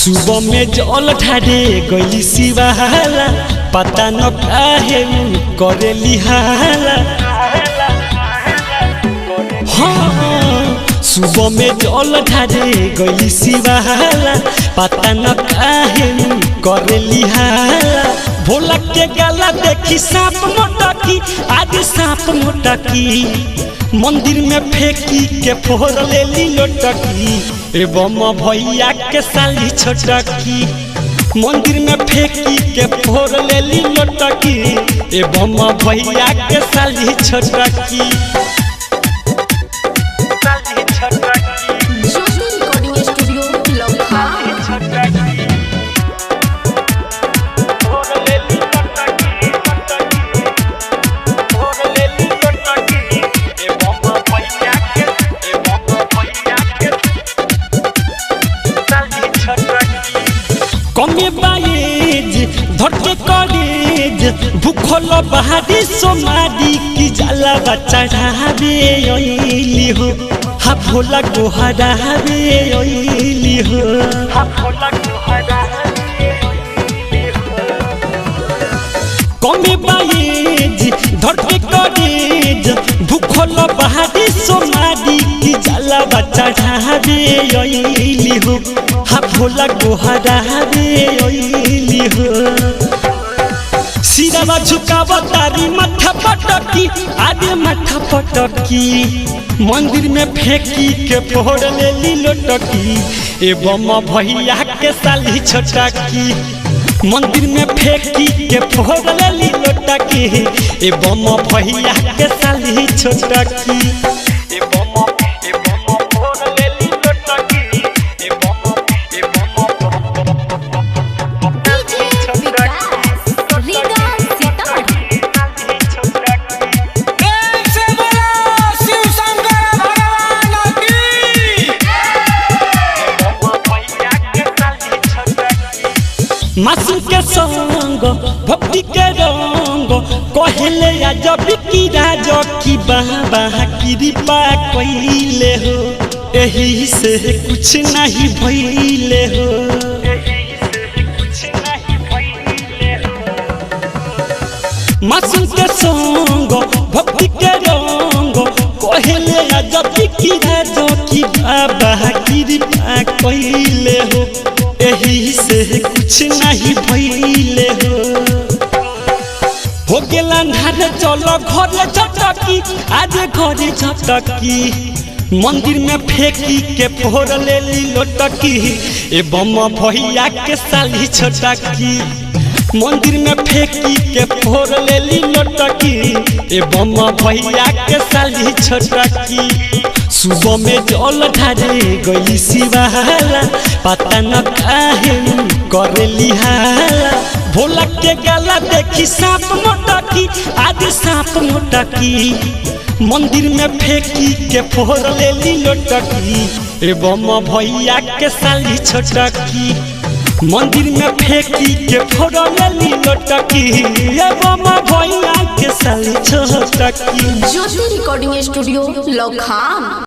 सुबह में जल ढारे गई शिवाला पता न काहे करे लिहाला। हाँ सुबह में जल ढारे गई शिवाला पता न काहे करे लिहाला। भोला के गाला देखी सांप मोटकी आज सांप मोटकी मंदिर में फेंकी के फोड़ लेली लोटकी एवं भैया के साली छोटकी मंदिर में फेंकी के फोड़ लेली लोटकी एवं भैया के साली छोटकी। कमे बाएज धरके करेज भूखल बहादी सोमारी की जाला चढ़ावे अइली हो हा भोला गोहरावे अइली हो। कमे बाएज धरके करेज भूखल बहादी सोमारी की जाला चढ़ावे अइली हो हा भोला गोहरावे अइली हो। सिरवा झुकावा तारी माथा पटकी आगे माथा पटकी मंदिर में फेंकी के फोड़ लेली लोटकी एवं भैया के साली छोटकी मंदिर में फेंकी के फोड़ लेली लोटकी एवं भैया के साली छोटकी। मासू के संग भक्ति के रंग कहले जब की राज की बाबा कृपा कइले हो एही से कुछ नहीं भइले हो। मासू के संग भक्ति के रंग कहले जब की राज की बाबा कृपा कइले हो एही से कुछ नहीं भइले हो गेला अंधार चलो घरे झटकी आज घरे झटकी मंदिर में फेंकी के फोड़ लेली लोटकी एवं भैया के साली छोटकी मंदिर में फेंकी के फोड़ लेली लोटकी एवं भैया के साली छोटकी। सुबह में जल ढारे गई शिवाला पता न काहे करे लिहाला। भोला के गाला देखी सांप मोटकी आज सांप मोटकी मंदिर में फेंकी के फोड़ लेली लोटकी एवं भैया के साली छोटकी मंदिर में फेंकी के फोड़ लेली लोटकी एवं भैया के साली छोटकी। ज्योति रिकॉर्डिंग स्टूडियो लखान।